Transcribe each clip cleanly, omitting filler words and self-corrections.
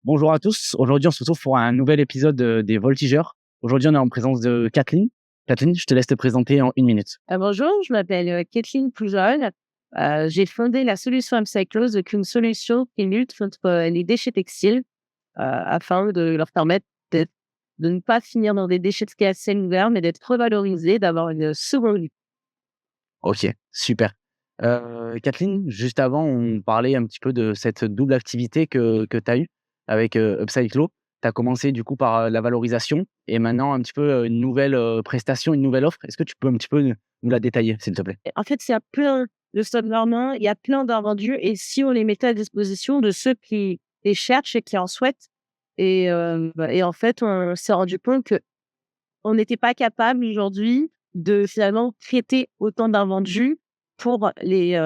Bonjour à tous. Aujourd'hui, on se retrouve pour un nouvel épisode des Voltigeurs. Aujourd'hui, on est en présence de Kathleen. Kathleen, je te laisse te présenter en 1 minute. Bonjour, je m'appelle Kathleen Pujol. J'ai fondé la solution Upcyclose, donc une solution qui lutte contre les déchets textiles afin de leur permettre de ne pas finir dans des déchets de ciel ouvert, mais d'être revalorisés, d'avoir une seconde vie. Ok, super. Kathleen, juste avant, on parlait un petit peu de cette double activité que tu as eue avec Upcyclo. Tu as commencé du coup par la valorisation et maintenant un petit peu une nouvelle prestation, une nouvelle offre. Est-ce que tu peux un petit peu nous la détailler, s'il te plaît? En fait, il y a plein de stocks dormants, il y a plein d'invendus, et si on les mettait à disposition de ceux qui les cherchent et qui en souhaitent, et en fait, on s'est rendu compte que on n'était pas capable aujourd'hui de finalement traiter autant d'invendus pour les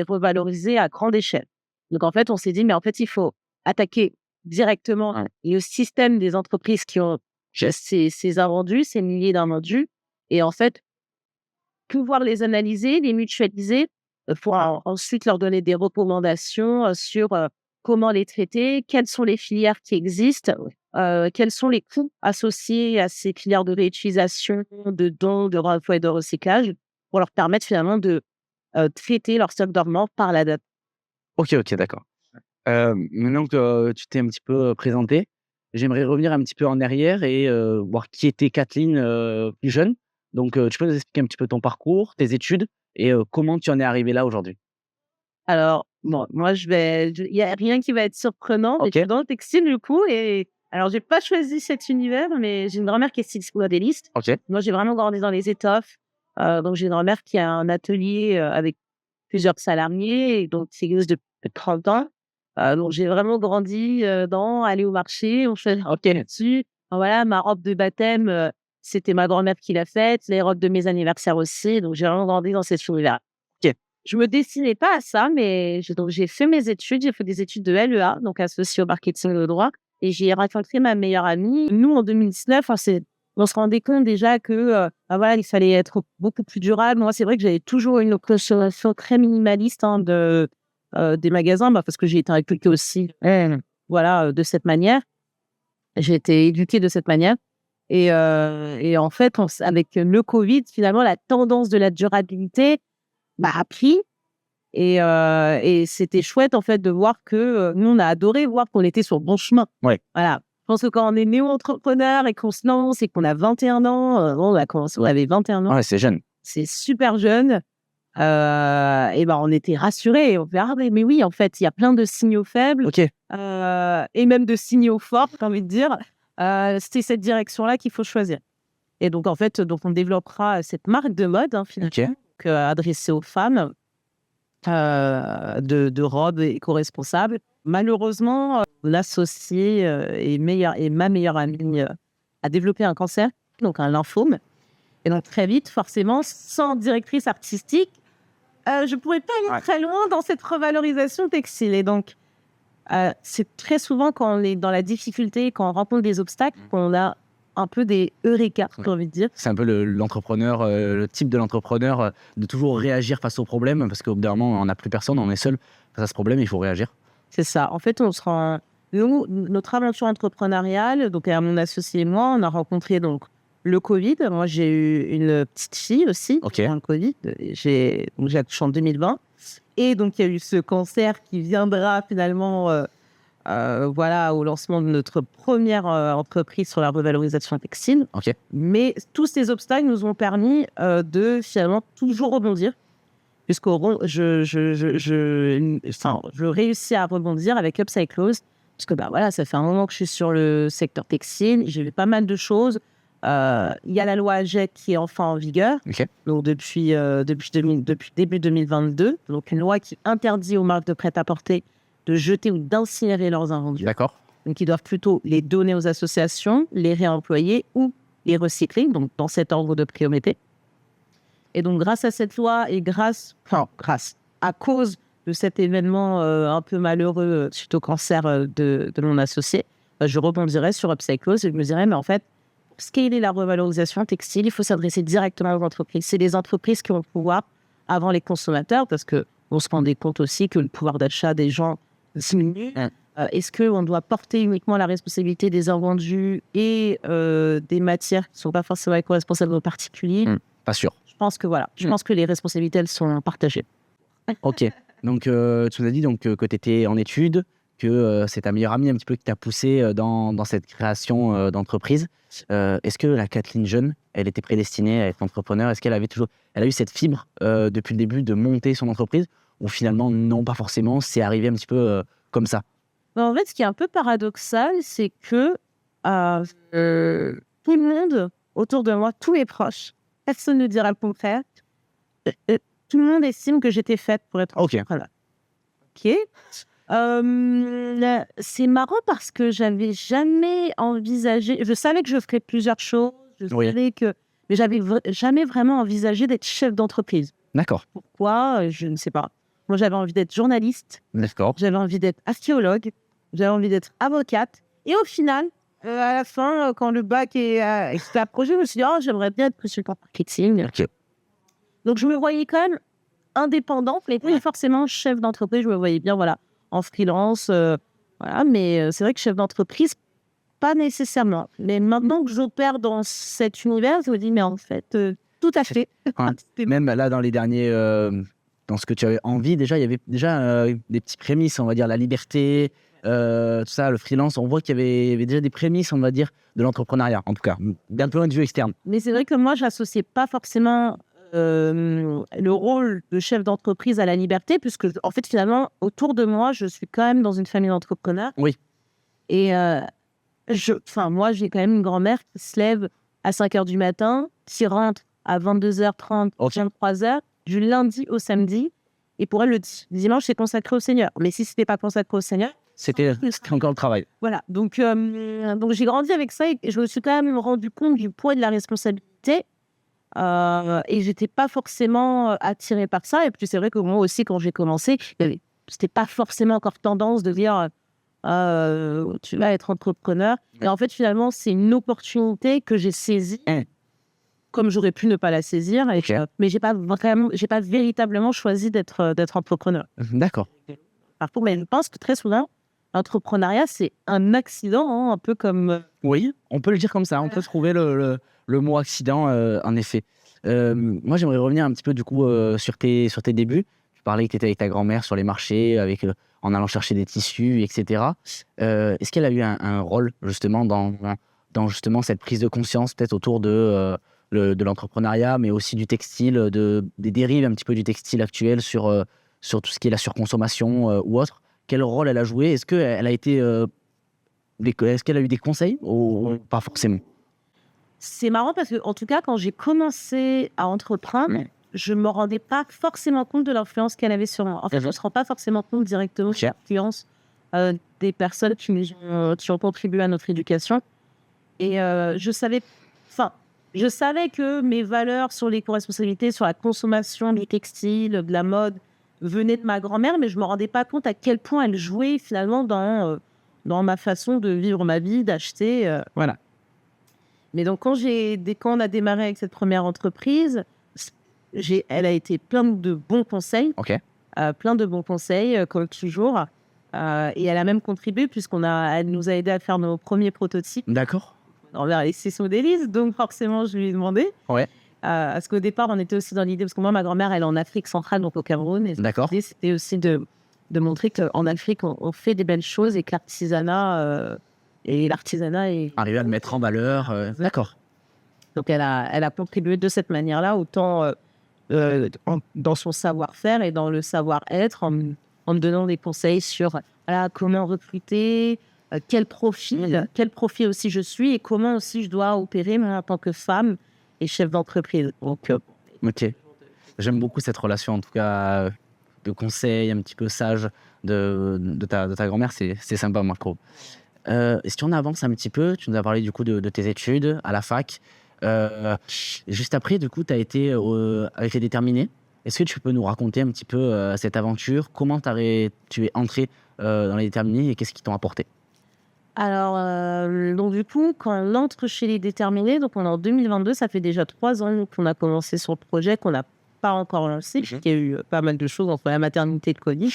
revaloriser à grande échelle. Donc en fait, on s'est dit, mais en fait, il faut attaquer directement le système des entreprises qui ont ces invendus, ces milliers d'invendus, et en fait, pouvoir les analyser, les mutualiser, pour ensuite leur donner des recommandations sur comment les traiter, quelles sont les filières qui existent, quels sont les coûts associés à ces filières de réutilisation, de dons, de renvoi et de recyclage, pour leur permettre finalement de traiter leur stock dormant par la date. Ok, d'accord. Maintenant que tu t'es un petit peu présenté, j'aimerais revenir un petit peu en arrière et voir qui était Kathleen plus jeune. Donc, tu peux nous expliquer un petit peu ton parcours, tes études et comment tu en es arrivée là aujourd'hui? Alors, bon, moi, il y a rien qui va être surprenant, mais je OK, suis dans le textile, du coup, et alors j'ai pas choisi cet univers, mais j'ai une grand-mère qui est modéliste. OK, Moi, j'ai vraiment grandi dans les étoffes, donc j'ai une grand-mère qui a un atelier, avec plusieurs salariés, et donc qui existe depuis 30 ans. Donc j'ai vraiment grandi, dans aller au marché, on fait OK là-dessus. Enfin, voilà, ma robe de baptême, c'était ma grand-mère qui l'a faite, les robes de mes anniversaires aussi, donc j'ai vraiment grandi dans cet univers. OK. Je me destinais pas à ça, mais j'ai fait mes études, j'ai fait des études de LEA, donc associées au marketing et au droit, et j'ai rencontré ma meilleure amie. Nous, en 2019, on se rendait compte déjà que, voilà, il fallait être beaucoup plus durable. Moi, c'est vrai que j'avais toujours une consommation très minimaliste, hein, des magasins, parce que j'ai été inculquée aussi, voilà, de cette manière. J'ai été éduquée de cette manière, et en fait, avec le Covid, finalement, la tendance de la durabilité a pris, et c'était chouette, en fait, de voir que, nous, on a adoré voir qu'on était sur le bon chemin. Ouais. Voilà. Je pense que quand on est néo-entrepreneur et qu'on se lance et qu'on a 21 ans, on a commencé, on avait 21 ans. Ouais, c'est jeune. C'est super jeune, on était rassurés. On fait: «Ah mais oui, en fait, il y a plein de signaux faibles, OK. et même de signaux forts», j'ai envie de dire. C'est cette direction-là qu'il faut choisir, et donc en fait, on développera cette marque de mode, hein, finalement, OK. adressée aux femmes, de robes éco-responsables. Malheureusement, l'associé, et ma meilleure amie, a développé un cancer, donc un lymphome, et donc très vite, forcément, sans directrice artistique, je ne pourrais pas aller très loin dans cette revalorisation textile, et donc c'est très souvent quand on est dans la difficulté, quand on rencontre des obstacles, qu'on a un peu des eureka, j'ai envie de dire. C'est un peu l'entrepreneur, le type de l'entrepreneur, de toujours réagir face au problème parce qu'au bout d'un moment, on n'a plus personne, on est seul face à ce problème, il faut réagir. C'est ça. En fait, nous, notre aventure entrepreneuriale, donc à mon associé et moi, on a rencontré donc le Covid. Moi, j'ai eu une petite fille aussi OK. pendant le Covid. J'ai accouché en 2020, et donc il y a eu ce cancer qui viendra finalement, voilà, au lancement de notre première entreprise sur la revalorisation textile. OK. Mais tous ces obstacles nous ont permis de finalement toujours rebondir, je réussis à rebondir avec Upcyclose, parce que voilà, ça fait un moment que je suis sur le secteur textile, j'ai vu pas mal de choses. Il y a la loi AGEC qui est enfin en vigueur, OK. donc depuis début 2022, donc une loi qui interdit aux marques de prêt-à-porter de jeter ou d'incinérer leurs invendus. D'accord. Donc ils doivent plutôt les donner aux associations, les réemployer ou les recycler, donc dans cet ordre de priorité. Et donc, grâce à cette loi et à cause de cet événement un peu malheureux suite au cancer de mon associé, je rebondirais sur Upcyclose et je me dirais, mais en fait, pour scaler la revalorisation textile, il faut s'adresser directement aux entreprises. C'est les entreprises qui ont le pouvoir avant les consommateurs, parce qu'on se rendait compte aussi que le pouvoir d'achat des gens diminue. Est-ce qu'on doit porter uniquement la responsabilité des invendus et des matières qui ne sont pas forcément éco-responsables en particulier? Pas sûr. Je pense que voilà. Je pense que les responsabilités, elles sont partagées. OK. Donc, tu nous as dit donc, que tu étais en études, que c'est ta meilleure amie un petit peu qui t'a poussé dans cette création d'entreprise. Est-ce que la Kathleen jeune, elle était prédestinée à être entrepreneur? Est-ce qu'elle a eu cette fibre depuis le début de monter son entreprise? Ou finalement, non, pas forcément, c'est arrivé un petit peu comme ça? En fait, ce qui est un peu paradoxal, c'est que tout le monde autour de moi, tous mes proches, personne ne dira le contraire. Tout le monde estime que j'étais faite pour être entrepreneur. OK. C'est marrant parce que j'avais jamais envisagé. Je savais que je ferais plusieurs choses. Mais j'avais jamais vraiment envisagé d'être chef d'entreprise. D'accord. Pourquoi? Je ne sais pas. Moi, j'avais envie d'être journaliste. D'accord. J'avais envie d'être archéologue. J'avais envie d'être avocate. Et au final, à la fin, quand le bac s'est approché, je me suis dit, j'aimerais bien être consultant marketing. OK. Donc, je me voyais quand même indépendante, mais pas forcément chef d'entreprise. Je me voyais bien, voilà, en freelance. Voilà. Mais c'est vrai que chef d'entreprise, pas nécessairement. Mais maintenant que j'opère dans cet univers, je me dis, mais en fait, tout à fait. Même là, dans les derniers... dans ce que tu avais envie, déjà, il y avait déjà des petits prémices, on va dire, la liberté, tout ça, le freelance. On voit qu'il y avait déjà des prémices, on va dire, de l'entrepreneuriat, en tout cas, d'un point de vue externe. Mais c'est vrai que moi, j'associais pas forcément le rôle de chef d'entreprise à la liberté, puisque, en fait, finalement, autour de moi, je suis quand même dans une famille d'entrepreneurs. Oui. Et moi, j'ai quand même une grand-mère qui se lève à 5h du matin, qui rentre à 22h30, 23h, du lundi au samedi. Et pour elle, le dimanche, c'est consacré au Seigneur. Mais si ce n'était pas consacré au Seigneur... C'était encore le travail. Voilà. Donc j'ai grandi avec ça et je me suis quand même rendu compte du poids de la responsabilité. Et je n'étais pas forcément attirée par ça. Et puis, c'est vrai que moi aussi, quand j'ai commencé, c'était pas forcément encore tendance de dire tu vas être entrepreneur. Et en fait, finalement, c'est une opportunité que j'ai saisie. Comme j'aurais pu ne pas la saisir, mais j'ai pas véritablement choisi d'être entrepreneur. D'accord. Parfois, mais je pense que très souvent, l'entrepreneuriat, c'est un accident, un peu comme... Oui, on peut le dire comme ça. On peut trouver le mot accident, en effet. Moi, j'aimerais revenir un petit peu, du coup, sur tes débuts. Tu parlais que tu étais avec ta grand-mère sur les marchés, en allant chercher des tissus, etc. Est-ce qu'elle a eu un rôle, justement, dans justement cette prise de conscience, peut-être autour de l'entrepreneuriat, mais aussi du textile, des dérives un petit peu du textile actuel sur tout ce qui est la surconsommation ou autre? Quel rôle elle a joué? Est-ce qu'elle a été... est-ce qu'elle a eu des conseils ou pas forcément? C'est marrant parce que, en tout cas, quand j'ai commencé à entreprendre, je ne me rendais pas forcément compte de l'influence qu'elle avait sur moi. En fait, je ne me rends pas forcément compte directement de l'influence des personnes qui ont contribué à notre éducation. Et je savais que mes valeurs sur l'éco-responsabilité, sur la consommation du textile, de la mode, venaient de ma grand-mère, mais je ne me rendais pas compte à quel point elle jouait finalement dans ma façon de vivre ma vie, d'acheter. Voilà. Mais donc, quand on a démarré avec cette première entreprise, elle a été pleine de bons conseils. Plein de bons conseils, comme toujours. Et elle a même contribué, elle nous a aidé à faire nos premiers prototypes. D'accord. Envers les sessions d'Élise, donc forcément, je lui ai demandé. Parce qu'au départ, on était aussi dans l'idée, parce que moi, ma grand-mère, elle est en Afrique centrale, donc au Cameroun. Et l'idée, c'était aussi de montrer qu'en Afrique, on fait des belles choses et que l'artisanat est... Arriver à le mettre en valeur. D'accord. Donc, elle a contribué de cette manière-là, autant dans son savoir-faire et dans le savoir-être, en me donnant des conseils sur comment recruter, quel profil aussi je suis et comment aussi je dois opérer en tant que femme et chef d'entreprise. Donc, OK. J'aime beaucoup cette relation, en tout cas, de conseils un petit peu sage de ta grand-mère. C'est sympa, moi, je trouve. Si on avance un petit peu, tu nous as parlé du coup de tes études à la fac. Juste après, du coup, tu as été avec les déterminés. Est-ce que tu peux nous raconter un petit peu cette aventure? Comment tu es entré dans les déterminés et qu'est-ce qu'ils t'ont apporté? Alors, donc du coup, quand on entre chez les déterminés, donc on est en 2022, ça fait déjà 3 ans qu'on a commencé sur le projet, qu'on a pas encore lancé, puisqu'il y a eu pas mal de choses entre la maternité et le Covid.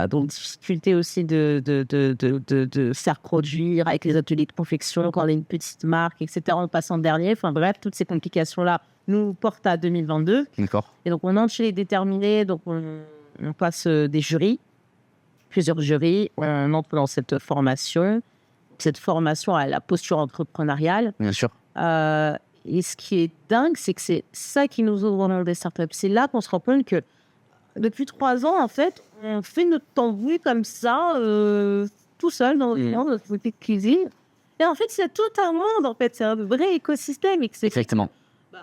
Donc, difficulté aussi de faire produire avec les ateliers de confection quand on est une petite marque, etc. en passant dernier. Enfin bref, toutes ces complications-là nous portent à 2022. D'accord. Et donc, on entre chez les déterminés, donc on passe des jurys, plusieurs jurys, on entre dans cette formation. Cette formation à la posture entrepreneuriale. Bien sûr. Et ce qui est dingue, c'est que c'est ça qui nous ouvre dans des startups. C'est là qu'on se rend compte que depuis 3 ans, en fait, on fait notre tambouille comme ça, tout seul dans notre petite cuisine. Et en fait, c'est tout un monde, en fait. C'est un vrai écosystème. Et que Exactement.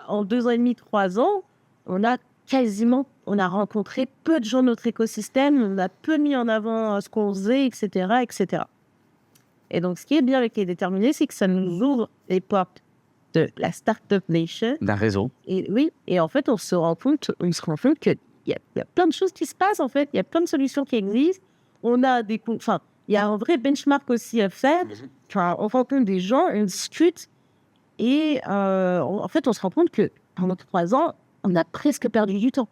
En 2 ans et demi, 3 ans, on a rencontré peu de gens de notre écosystème. On a peu mis en avant ce qu'on faisait, etc., etc. Et donc, ce qui est bien avec les déterminés, c'est que ça nous ouvre les portes de la Startup Nation. D'un réseau. Et oui, et en fait, on se rend compte qu'il y a plein de choses qui se passent, en fait. Il y a plein de solutions qui existent. Il y a un vrai benchmark aussi à faire. On rencontre des gens, on discute. Et en fait, on se rend compte que pendant 3 ans, on a presque perdu du temps.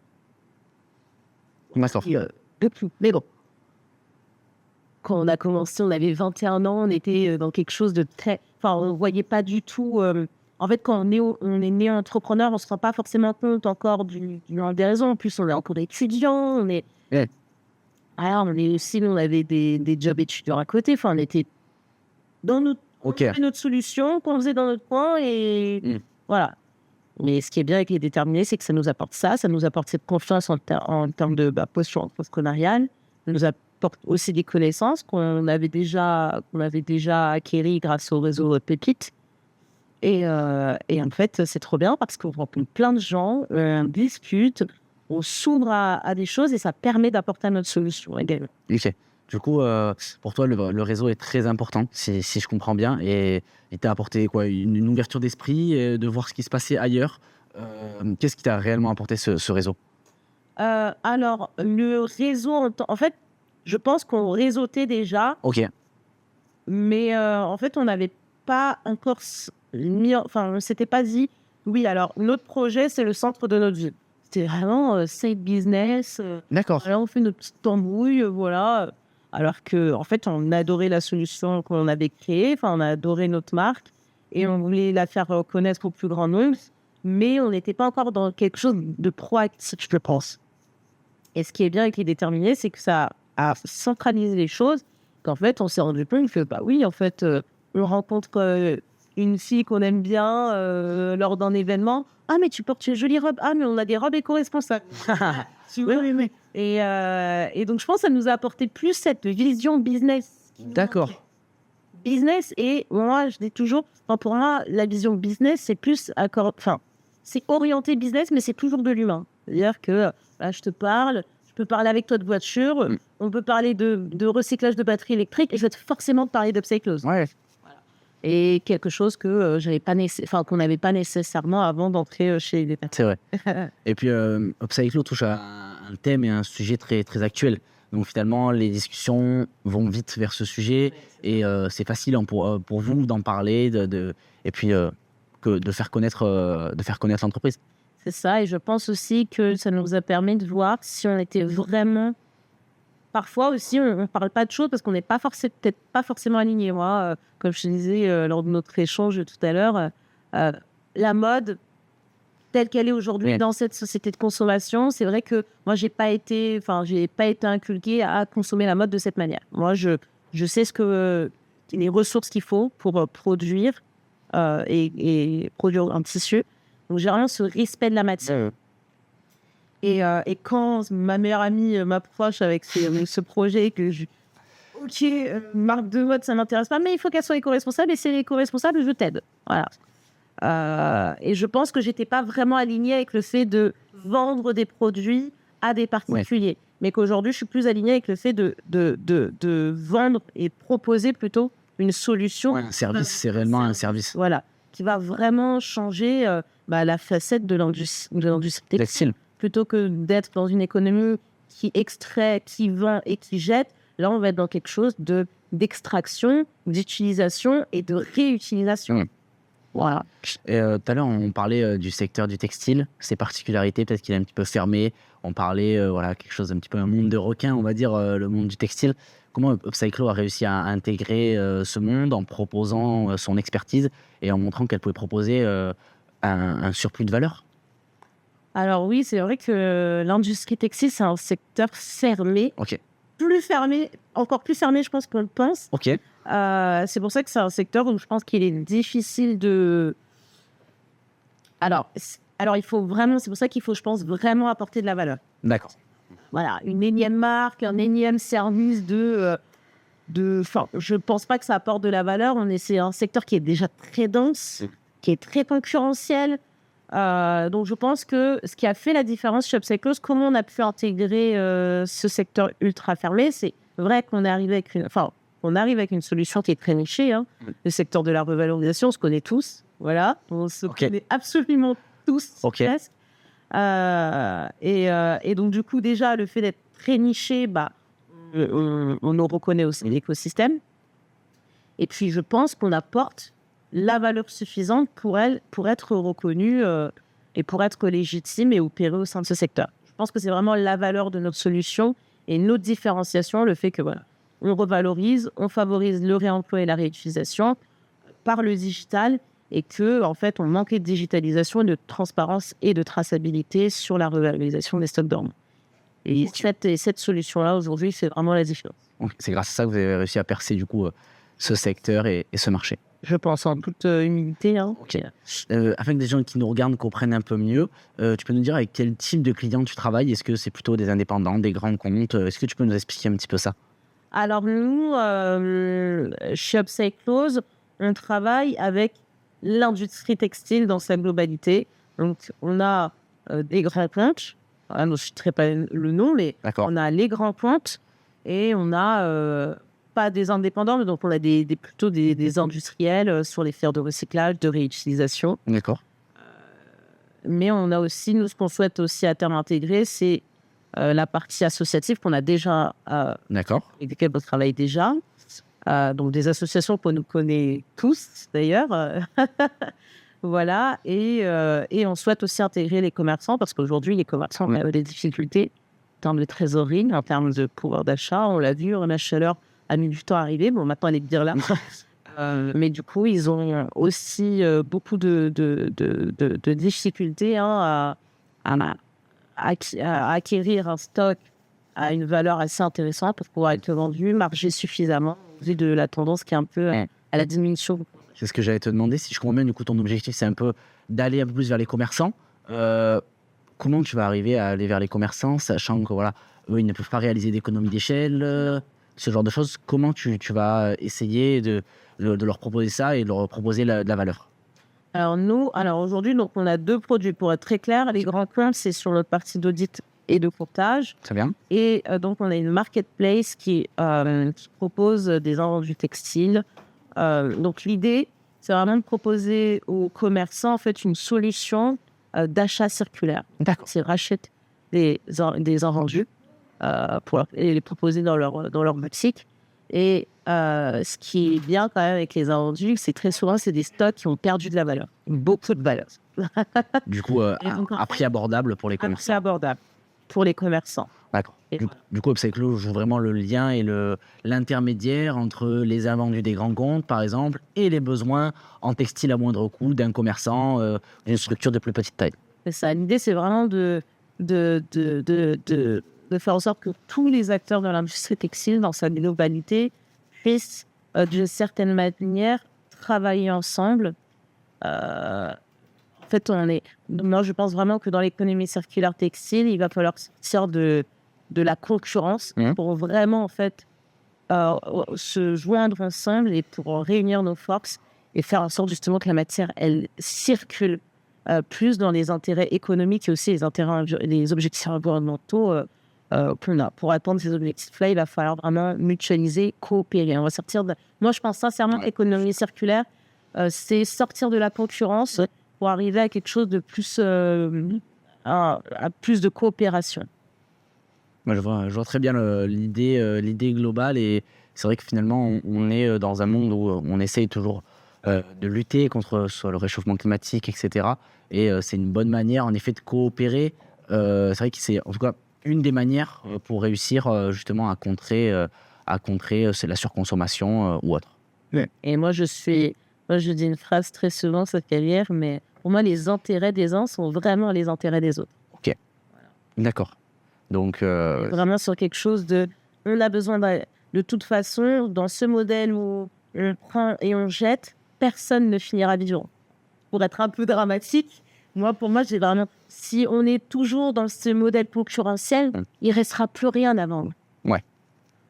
D'accord. Mais bon. Quand on a commencé, on avait 21 ans, on était dans quelque chose de très... Enfin, on ne voyait pas du tout... En fait, quand on est né entrepreneur, on ne se rend pas forcément compte encore des raisons. En plus, on est encore étudiant, on est... Alors, on avait des jobs étudiants à côté. Enfin, on était dans notre... On avait notre solution qu'on faisait dans notre coin et voilà. Mais ce qui est bien avec les déterminés, c'est que ça nous apporte ça. Ça nous apporte cette confiance en termes de posture entrepreneuriale. Ça nous apporte aussi des connaissances qu'on avait déjà acquéries grâce au réseau Pépite. Et en fait, c'est trop bien parce qu'on rencontre plein de gens, on discute, on s'ouvre à des choses et ça permet d'apporter notre solution également. Ok. Du coup, pour toi, le réseau est très important, si je comprends bien, et t'a apporté quoi, une ouverture d'esprit, de voir ce qui se passait ailleurs. Qu'est-ce qui t'a réellement apporté ce réseau? Alors, le réseau, en fait, je pense qu'on réseautait déjà. Ok. Mais en fait, on n'avait pas encore on ne s'était pas dit, oui, alors notre projet, c'est le centre de notre vie. C'était vraiment side business. D'accord. Alors, on fait notre petite tambouille, voilà. Alors qu'en fait, on adorait la solution qu'on avait créée, enfin, on a adoré notre marque et on voulait la faire connaître au plus grand nombre, mais on n'était pas encore dans quelque chose de proactif, je pense. Et ce qui est bien avec les déterminés, c'est que ça a centralisé les choses, qu'en fait, on s'est rendu compte que, bah oui, en fait, on rencontre une fille qu'on aime bien lors d'un événement. Ah, mais tu portes une jolie robe. Ah, mais on a des robes éco-responsables. Oui. Et donc, je pense que ça nous a apporté plus cette vision business. D'accord. Business, et moi, je dis toujours, pour moi, la vision business, c'est plus c'est orienté business, mais c'est toujours de l'humain. C'est-à-dire que là, je te parle, je peux parler avec toi de voiture, on peut parler de recyclage de batteries électriques, et je vais forcément te parler d'upcyclose. Ouais. Voilà. Et quelque chose que qu'on n'avait pas nécessairement avant d'entrer chez les personnes. C'est vrai. Et puis, Upcyclo touche à un thème et un sujet très, très actuel. Donc finalement, les discussions vont vite vers ce sujet et c'est facile pour vous d'en parler et puis de faire connaître l'entreprise. C'est ça, et je pense aussi que ça nous a permis de voir si on était vraiment... Parfois aussi, on ne parle pas de choses parce qu'on n'est peut-être pas forcément alignés. Moi, comme je te disais lors de notre échange tout à l'heure, la mode telle qu'elle est aujourd'hui dans cette société de consommation, c'est vrai que moi, j'ai pas été inculquée à consommer la mode de cette manière. Moi, je sais les ressources qu'il faut pour produire et produire un tissu. Donc, j'ai vraiment ce respect de la matière. Et quand ma meilleure amie m'approche avec ce projet que marque de mode, ça m'intéresse pas, mais il faut qu'elle soit éco-responsable, et si elle est éco-responsable, je t'aide. Voilà. Et je pense que j'étais pas vraiment alignée avec le fait de vendre des produits à des particuliers, mais qu'aujourd'hui, je suis plus alignée avec le fait de vendre et proposer plutôt une solution. Un service, c'est réellement un service. Voilà, qui va vraiment changer la facette de l'industrie textile. Plutôt que d'être dans une économie qui extrait, qui vend et qui jette, là, on va être dans quelque chose d'extraction, d'utilisation et de réutilisation. Voilà. Et tout à l'heure, on parlait du secteur du textile, ses particularités, peut-être qu'il est un petit peu fermé. On parlait, voilà, quelque chose un petit peu un monde de requins, on va dire, le monde du textile. Comment Upcyclo a réussi à intégrer ce monde en proposant son expertise et en montrant qu'elle pouvait proposer un surplus de valeur? Alors oui, c'est vrai que l'industrie textile, c'est un secteur fermé, Ok, encore plus fermé, je pense, qu'on le pense. ok, C'est pour ça que c'est un secteur où je pense qu'il est difficile de... Alors, il faut vraiment, c'est pour ça qu'il faut, je pense, vraiment apporter de la valeur. d'accord. Voilà, une énième marque, un énième service enfin, je pense pas que ça apporte de la valeur. C'est un secteur qui est déjà très dense, qui est très concurrentiel. Donc, je pense que ce qui a fait la différence chez Upcyclo, comment on a pu intégrer ce secteur ultra fermé, c'est vrai qu'on est arrivé avec on arrive avec une solution qui est très nichée. Hein. Le secteur de la revalorisation, on se connaît tous. Voilà, on se connaît absolument tous, presque. Et donc, du coup, déjà, le fait d'être très niché, on nous reconnaît aussi l'écosystème. Et puis, je pense qu'on apporte la valeur suffisante pour être reconnue et pour être légitime et opérer au sein de ce secteur. Je pense que c'est vraiment la valeur de notre solution et notre différenciation, le fait que voilà, on revalorise, on favorise le réemploi et la réutilisation par le digital et que en fait, on manquait de digitalisation, de transparence et de traçabilité sur la revalorisation des stocks dormants. Et cette solution-là, aujourd'hui, c'est vraiment la différence. Donc, c'est grâce à ça que vous avez réussi à percer du coup ce secteur et ce marché. Je pense en toute humilité. Hein. Ok. Afin que des gens qui nous regardent comprennent un peu mieux, tu peux nous dire avec quel type de clients tu travailles? Est-ce que c'est plutôt des indépendants, des grands comptes? Est-ce que tu peux nous expliquer un petit peu ça? Alors nous, chez Upcyclo, on travaille avec l'industrie textile dans sa globalité. Donc on a des grands comptes, je ne citerai pas le nom, mais on a les grands comptes et on a pas des indépendants, mais donc on a plutôt des industriels sur les fers de recyclage, de réutilisation. D'accord. Mais on a aussi, nous, ce qu'on souhaite aussi à terme intégrer, c'est la partie associative qu'on a déjà, avec lesquelles on travaille déjà. Donc des associations qu'on nous connaît tous, d'ailleurs. Voilà. Et on souhaite aussi intégrer les commerçants, parce qu'aujourd'hui, les commerçants ont des difficultés en termes de trésorerie, en termes de pouvoir d'achat. On l'a vu, Renat Chaleur a mis du temps à arriver. Bon, maintenant, elle est bien là. Mais du coup, ils ont aussi beaucoup de difficultés à acquérir un stock à une valeur assez intéressante pour pouvoir être vendu, marger suffisamment, vu de la tendance qui est un peu à la diminution. C'est ce que j'allais te demander. Si je comprends bien, du coup, ton objectif, c'est un peu d'aller un peu plus vers les commerçants. Comment tu vas arriver à aller vers les commerçants, sachant que voilà, eux, ils ne peuvent pas réaliser d'économie d'échelle, ce genre de choses? Comment tu vas essayer de leur proposer ça et de leur proposer de la valeur? Alors aujourd'hui, donc on a 2 produits pour être très clair. Les grands comptes, c'est sur notre partie d'audit et de courtage. Très bien. Et donc on a une marketplace qui propose des invendus textiles. Donc l'idée, c'est vraiment de proposer aux commerçants en fait une solution d'achat circulaire. D'accord. C'est rachètent des invendus pour les proposer dans leur boutique. Et ce qui est bien quand même avec les invendus, c'est très souvent c'est des stocks qui ont perdu de la valeur, beaucoup de valeur. Du coup, à prix abordable pour les commerçants. C'est abordable pour les commerçants. D'accord. Du coup, Upcyclo joue vraiment le lien et l'intermédiaire entre les invendus des grands comptes, par exemple, et les besoins en textile à moindre coût d'un commerçant d'une structure de plus petite taille. C'est ça. L'idée, c'est vraiment de faire en sorte que tous les acteurs de l'industrie textile, dans sa globalité, puissent, d'une certaine manière, travailler ensemble. En fait, moi, je pense vraiment que dans l'économie circulaire textile, il va falloir sortir de la concurrence pour vraiment, en fait, se joindre ensemble et pour réunir nos forces et faire en sorte justement que la matière, elle circule plus dans les intérêts économiques et aussi les objectifs environnementaux qu'on a. Pour atteindre ces objectifs-là, il va falloir vraiment mutualiser, coopérer. On va sortir Moi, je pense sincèrement que l'économie circulaire, c'est sortir de la concurrence pour arriver à quelque chose de plus, à plus de coopération. Moi, je vois très bien l'idée globale et c'est vrai que finalement, on est dans un monde où on essaye toujours de lutter contre soit le réchauffement climatique, et cetera. Et c'est une bonne manière, en effet, de coopérer. C'est vrai que c'est, en tout cas, une des manières, pour réussir, justement à contrer, c'est la surconsommation, ou autre. Et moi, je dis une phrase très souvent cette carrière, mais pour moi, les intérêts des uns sont vraiment les intérêts des autres. OK, d'accord. Donc Vraiment sur quelque chose de, on a besoin de toute façon, dans ce modèle où on prend et on jette, personne ne finira vivant. Pour être un peu dramatique, pour moi, j'ai vraiment, si on est toujours dans ce modèle concurrentiel, il restera plus rien à vendre. Ouais.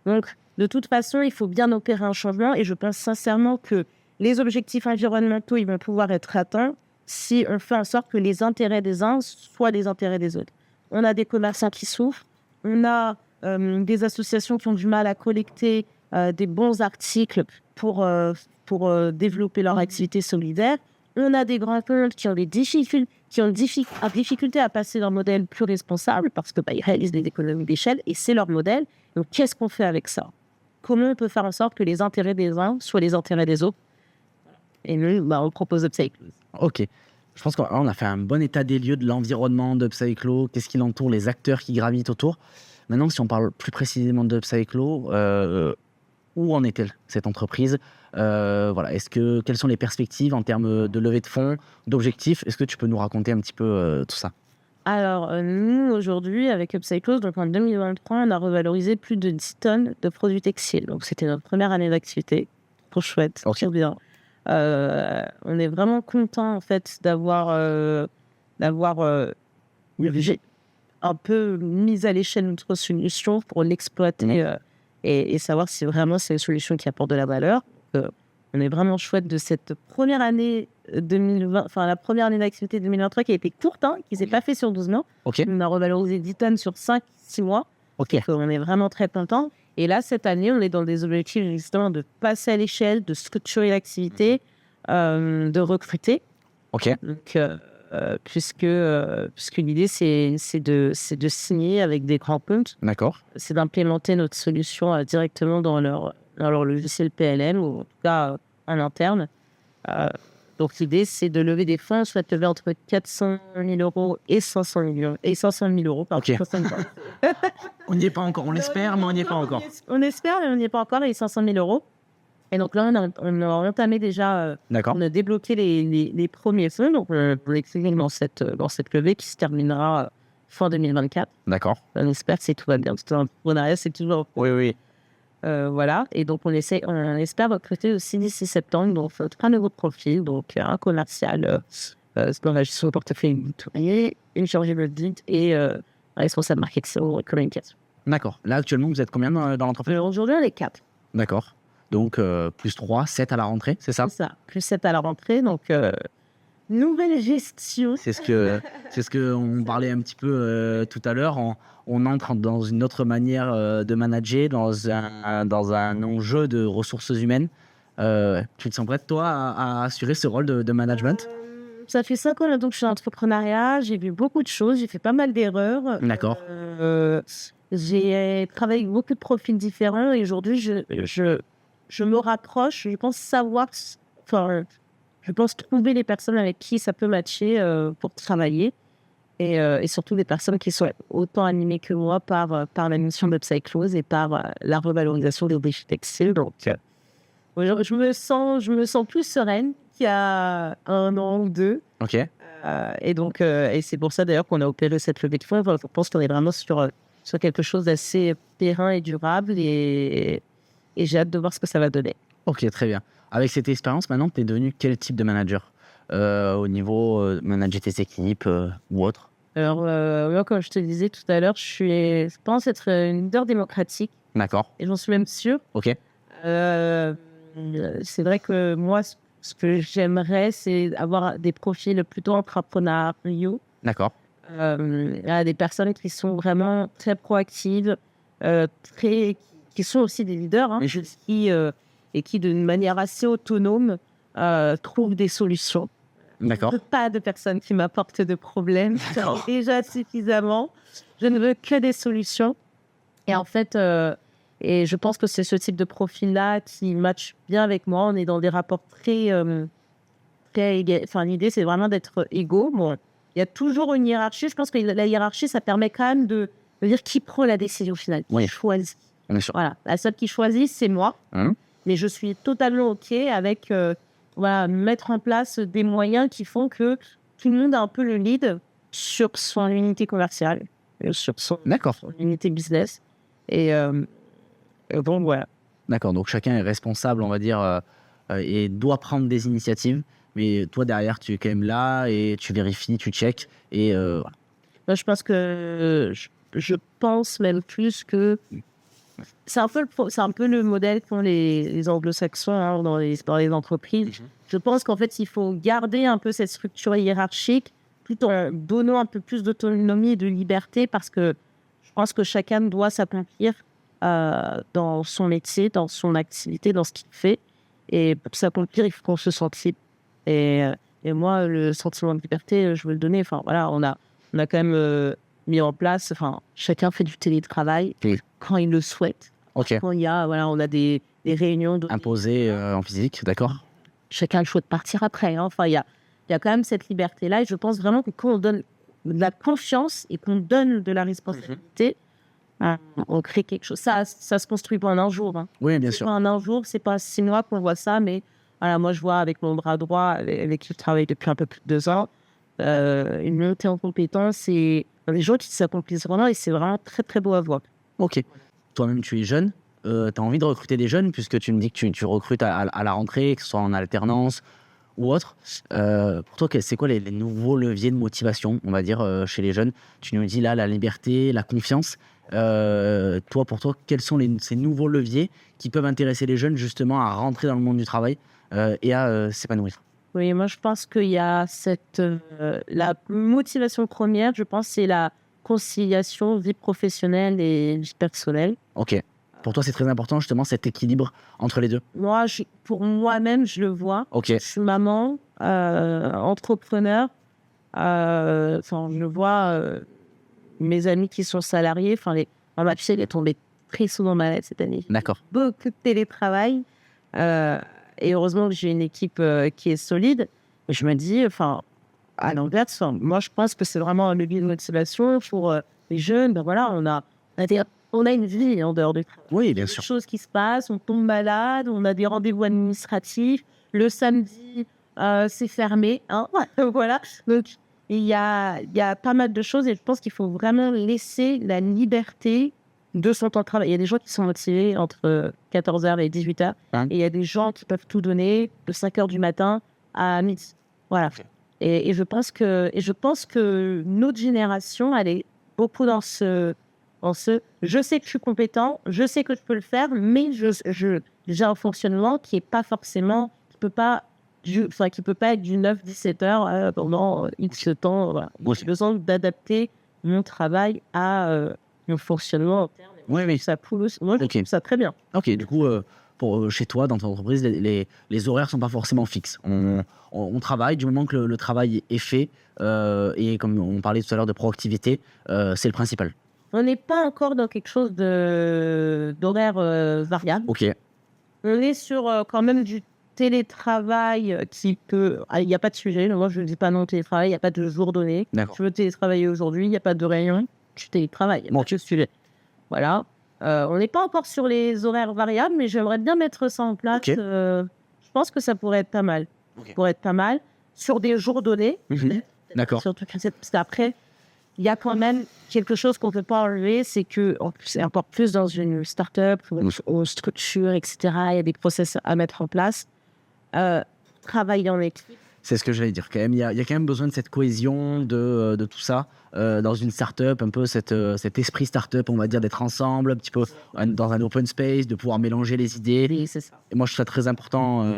Donc, de toute façon, il faut bien opérer un changement et je pense sincèrement que les objectifs environnementaux, ils vont pouvoir être atteints si on fait en sorte que les intérêts des uns soient les intérêts des autres. On a des commerçants qui souffrent, on a des associations qui ont du mal à collecter des bons articles pour développer leur activité solidaire. On a des grands comptes qui ont des difficultés à passer d'un modèle plus responsable parce que ils réalisent des économies d'échelle et c'est leur modèle. Donc, qu'est-ce qu'on fait avec ça? Comment on peut faire en sorte que les intérêts des uns soient les intérêts des autres? Et nous, on propose Upcyclose. OK. Je pense qu'on a fait un bon état des lieux de l'environnement d'Upcyclo, qu'est-ce qui l'entoure, les acteurs qui gravitent autour. Maintenant, si on parle plus précisément d'Upcyclo, où en est-elle, cette entreprise? Voilà, quelles sont les perspectives en termes de levée de fonds, d'objectifs? Est-ce que tu peux nous raconter un petit peu, tout ça? Alors, nous, aujourd'hui, avec Upcyclose, donc en 2023, on a revalorisé plus de 10 tonnes de produits textiles. Donc, c'était notre première année d'activité. Trop chouette, OK. trop bien. On est vraiment content en fait d'avoir un peu mis à l'échelle notre solution pour l'exploiter et savoir si vraiment c'est une solution qui apporte de la valeur. On est vraiment chouette de cette première année 2020, enfin la première année d'activité 2023 qui a été courte, qui s'est pas fait sur 12 mois. OK. On a revalorisé 10 tonnes sur 5-6 mois. OK. Donc, on est vraiment très content. Et là, cette année, on est dans des objectifs justement de passer à l'échelle, de structurer l'activité, de recruter. OK. Donc, puisque l'idée, c'est de signer avec des grands comptes. D'accord. C'est d'implémenter notre solution directement dans leur logiciel PLM ou en tout cas en interne. Donc, l'idée, c'est de lever des fonds. On souhaite lever entre 400 000 euros et 500 000 euros. Pardon, OK. 500 000 euros. On n'y est pas encore, on l'espère, mais on n'y est pas encore. On espère, mais on n'y est pas encore, les 500 000 euros. Et donc là, on a entamé déjà, D'accord. on a débloqué les premiers fonds. Donc, on est dans cette levée qui se terminera fin 2024. D'accord. On espère que tout va bien. Tout l'entrepreneuriat, c'est toujours... Oui. Voilà. Et donc, on espère recruter aussi d'ici septembre. Donc, un nouveau profil. Donc, un commercial dans la gestion de portefeuille, une chargée de lead et un responsable marketing et communication. D'accord. Là, actuellement, vous êtes combien dans l'entreprise? Aujourd'hui, on est 4. D'accord. Donc, plus 3, 7 à la rentrée, c'est ça? C'est ça. Plus 7 à la rentrée. Donc, nouvelle gestion. C'est ce que on parlait un petit peu tout à l'heure. On entre dans une autre manière de manager, dans un enjeu de ressources humaines. Tu te sens prête, toi, à assurer ce rôle de management? Ça fait 5 ans là, donc je suis en entrepreneuriat. J'ai vu beaucoup de choses. J'ai fait pas mal d'erreurs. D'accord. J'ai travaillé avec beaucoup de profils différents et aujourd'hui, je me rapproche. Je pense savoir... Enfin, je pense trouver les personnes avec qui ça peut matcher pour travailler et surtout des personnes qui sont autant animées que moi par la mission d'Upcyclose et par la revalorisation des déchets textiles. Donc, je me sens plus sereine qu'il y a 1 an ou 2. OK. Et donc, et c'est pour ça d'ailleurs qu'on a opéré cette levée de fonds. Je pense qu'on est vraiment sur quelque chose d'assez périn et durable et j'ai hâte de voir ce que ça va donner. OK, très bien. Avec cette expérience, maintenant, tu es devenu quel type de manager? Au niveau manager tes équipes ou autre? Alors, moi, comme je te disais tout à l'heure, je pense être une leader démocratique. D'accord. Et j'en suis même sûre. OK. C'est vrai que moi, ce que j'aimerais, c'est avoir des profils plutôt entrepreneuriaux. D'accord. Des personnes qui sont vraiment très proactives, qui sont aussi des leaders, et qui, d'une manière assez autonome, trouvent des solutions. D'accord. Je ne veux pas de personnes qui m'apportent de problèmes. Déjà suffisamment. Je ne veux que des solutions. Et en fait, Et je pense que c'est ce type de profil-là qui match bien avec moi. On est dans des rapports très enfin, l'idée, c'est vraiment d'être égaux. Bon, il y a toujours une hiérarchie. Je pense que la hiérarchie, ça permet quand même de dire qui prend la décision finale, qui choisit. Bien sûr. Voilà, la seule qui choisit, c'est moi. Mais je suis totalement OK avec mettre en place des moyens qui font que tout le monde a un peu le lead sur son unité commerciale, sur son unité business. Et bon, voilà. D'accord, donc chacun est responsable, on va dire, et doit prendre des initiatives. Mais toi, derrière, tu es quand même là et tu vérifies, tu checkes. Et voilà. Moi, je pense que je pense même plus que c'est un peu le modèle qu'ont les anglo-saxons, hein, dans les entreprises. Je pense qu'en fait, il faut garder un peu cette structure hiérarchique tout en donnant un peu plus d'autonomie et de liberté, parce que je pense que chacun doit s'accomplir dans son métier, dans son activité, dans ce qu'il fait. Et pour s'accomplir, il faut qu'on se sente libre. Et moi, le sentiment de liberté, je veux le donner. Enfin, voilà, on a quand même mis en place, enfin, chacun fait du télétravail quand il le souhaite. Quand il y a, on a des réunions imposées en physique, d'accord. Chacun a le choix de partir après. Hein. Enfin, il y a quand même cette liberté-là. Et je pense vraiment que quand on donne de la confiance et qu'on donne de la responsabilité, on crée quelque chose. Ça se construit pas en un jour. Hein. Oui, bien sûr. Pas en un jour, c'est pas 6 mois qu'on voit ça, mais voilà, moi, je vois avec mon bras droit, avec qui je travaille depuis un peu plus de 2 ans, une montée en compétences et des gens qui s'accomplissent vraiment, et c'est vraiment très, très beau à voir. Ok. Toi-même, tu es jeune. Tu as envie de recruter des jeunes, puisque tu me dis que tu recrutes à la rentrée, que ce soit en alternance ou autre. Pour toi, c'est quoi les nouveaux leviers de motivation, on va dire, chez les jeunes? Tu nous dis là la liberté, la confiance. Pour toi, quels sont ces nouveaux leviers qui peuvent intéresser les jeunes justement à rentrer dans le monde du travail et à s'épanouir? Oui, moi je pense qu'il y a la motivation première, je pense, c'est la conciliation vie professionnelle et vie personnelle. Ok. Pour toi, c'est très important justement cet équilibre entre les deux? Moi, pour moi-même, je le vois. Ok. Je suis maman, entrepreneur. Je vois mes amis qui sont salariés. Ma fille, elle est tombée très souvent malade cette année. D'accord. Beaucoup de télétravail. Et heureusement que j'ai une équipe qui est solide. Mais je me dis, à l'inverse, moi, je pense que c'est vraiment un levier de motivation pour les jeunes. Ben voilà, on a une vie en dehors du travail. Oui, bien Il y a sûr. des choses qui se passent, on tombe malade, on a des rendez-vous administratifs. Le samedi, c'est fermé. Hein. Voilà. Donc, il y a pas mal de choses et je pense qu'il faut vraiment laisser la liberté de son temps de travail. Il y a des gens qui sont motivés entre 14h et 18h. Et il y a des gens qui peuvent tout donner de 5h du matin à midi. Voilà. Okay. Et je pense que notre génération, elle est beaucoup dans ce je sais que je suis compétent, je sais que je peux le faire, mais j'ai un fonctionnement qui est pas forcément, qui peut pas être du 9-17 heures pendant X temps. Voilà. J'ai besoin d'adapter mon travail à mon fonctionnement interne. Oui. Ça pousse. Moi, je trouve ça très bien. Ok, du coup, chez toi, dans ton entreprise, les horaires sont pas forcément fixes. On travaille du moment que le travail est fait, et comme on parlait tout à l'heure de proactivité, c'est le principal. On n'est pas encore dans quelque chose d'horaire variable. Ok. On est sur quand même du télétravail qui peut... Il n'y a pas de sujet. Moi, je ne dis pas non au télétravail. Il n'y a pas de jour donné. D'accord. Je veux télétravailler aujourd'hui. Il n'y a pas de réunion. Tu télétravailles. Il n'y a pas de sujet. Voilà. On n'est pas encore sur les horaires variables, mais j'aimerais bien mettre ça en place. Okay. Je pense que ça pourrait être pas mal. Okay. Pourrait être pas mal. Sur des jours donnés. D'accord. Parce qu'après, il y a quand même quelque chose qu'on ne peut pas enlever, c'est que c'est encore plus dans une start-up, une structure, etc. Il y a des process à mettre en place. Travailler en équipe. C'est ce que j'allais dire. Quand même, il y a quand même besoin de cette cohésion, de tout ça. Dans une start-up, un peu cet esprit start-up, on va dire, d'être ensemble, un petit peu dans un open space, de pouvoir mélanger les idées. Oui, c'est ça. Et moi, je trouve ça très important.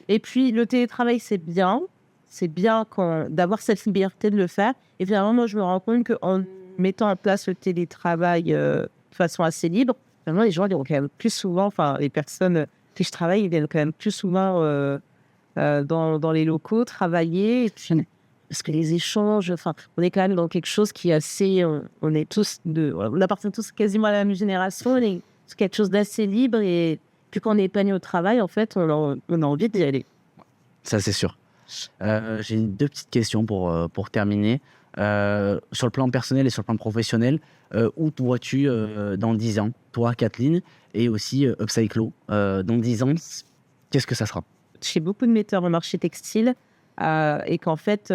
Et puis, le télétravail, c'est bien. C'est bien d'avoir cette liberté de le faire. Et finalement, moi, je me rends compte qu'en mettant en place le télétravail de façon assez libre, finalement, les gens ils vont quand même plus souvent, les personnes qui je travaille, ils viennent quand même plus souvent dans les locaux travailler. Et puis, parce que les échanges, on est quand même dans quelque chose qui est assez... On appartient tous quasiment à la même génération. Et c'est quelque chose d'assez libre et puis quand on est épanoui au travail, en fait, on a envie d'y aller. Ça, c'est sûr. J'ai 2 petites questions pour terminer. Sur le plan personnel et sur le plan professionnel, où te vois-tu, dans 10 ans? Toi, Kathleen, et aussi, Upcyclo, dans 10 ans, qu'est-ce que ça sera? Chez beaucoup de metteurs au marché textile et qu'en fait,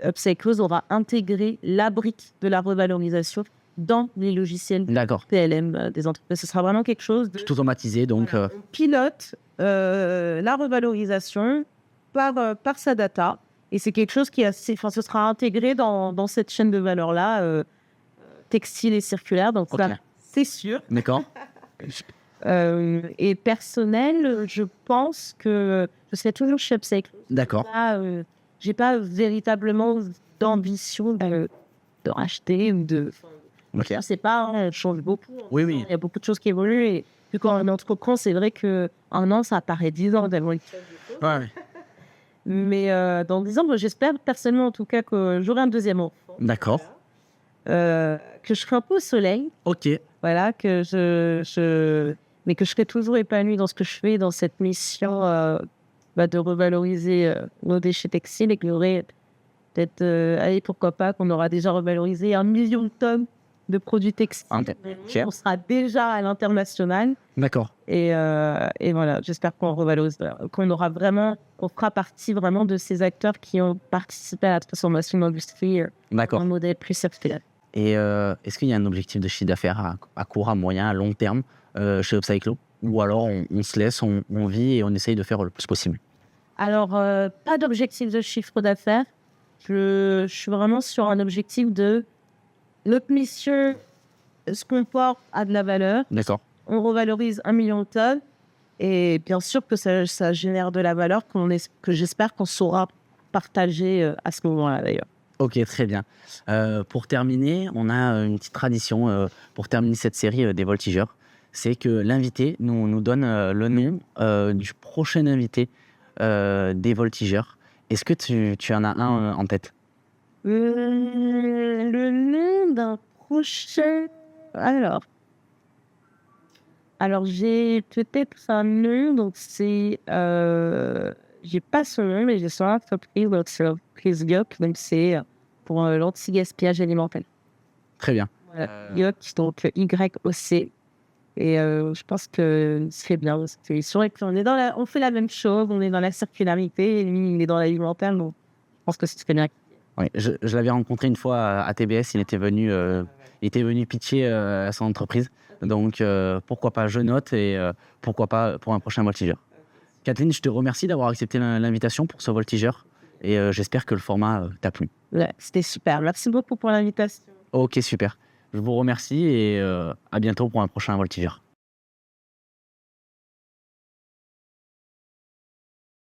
Upcyclose aura intégré la brique de la revalorisation dans les logiciels D'accord. PLM des entreprises. Ce sera vraiment quelque chose de... Tout automatisé, donc Voilà, on pilote la revalorisation par sa data et c'est quelque chose qui est assez... Enfin, ce sera intégré dans cette chaîne de valeur-là, textile et circulaire. Donc OK. ça, c'est sûr. D'accord. Et personnel, je pense que je serai toujours chez Upcycle. D'accord. Là, j'ai pas véritablement d'ambition de racheter ou de... OK. Je sais pas, hein, elle change beaucoup. Oui, oui. Il y a beaucoup de choses qui évoluent. Et puis quand on entreprend, c'est vrai qu'un an, ça paraît 10 ans tellement il y a de choses. Ouais. Mais dans 10 ans, moi, j'espère personnellement en tout cas que j'aurai un deuxième enfant. D'accord. Que je serai un peu au soleil. OK. Voilà, mais que je serai toujours épanouie dans ce que je fais, dans cette mission de revaloriser nos déchets textiles et qu'il y aurait peut-être, allez, pourquoi pas, qu'on aura déjà revalorisé 1 million de tonnes de produits textiles. OK. On sera déjà à l'international D'accord. et voilà, j'espère qu'on revalorise, qu'on aura vraiment, on fera partie vraiment de ces acteurs qui ont participé à la transformation de l'industrie D'accord. en modèle plus circulaire. Et est-ce qu'il y a un objectif de chiffre d'affaires à court, à moyen, à long terme, chez Upcyclo? Ou alors on se laisse, on vit et on essaye de faire le plus possible? Alors, pas d'objectif de chiffre d'affaires. Je suis vraiment sur un objectif de notre mission, ce qu'on porte a de la valeur. D'accord. On revalorise 1 million de tonnes et bien sûr que ça génère de la valeur que j'espère qu'on saura partager à ce moment-là d'ailleurs. OK, très bien. Pour terminer, on a une petite tradition, pour terminer cette série, des voltigeurs. C'est que l'invité nous donne, le nom, du prochain invité, des voltigeurs. Est-ce que tu en as un, en tête? Le nom d'un prochain... Alors j'ai peut-être un nom, donc c'est... j'ai pas son nom, mais j'ai son entreprise, donc c'est l'entreprise YOC, donc c'est pour l'anti-gaspillage alimentaire. Très bien. Voilà, YOC, donc YOC. Et je pense que c'est bien. On fait la même chose, on est dans la circularité, et lui, il est dans l'alimentaire, donc je pense que c'est très bien. Oui, je l'avais rencontré une fois à TBS, il était venu pitcher, à son entreprise. Donc pourquoi pas, je note et pourquoi pas pour un prochain voltigeur. Kathleen, je te remercie d'avoir accepté l'invitation pour ce voltigeur et j'espère que le format, t'a plu. Ouais, c'était super. Merci beaucoup pour l'invitation. OK, super. Je vous remercie et à bientôt pour un prochain voltigeur.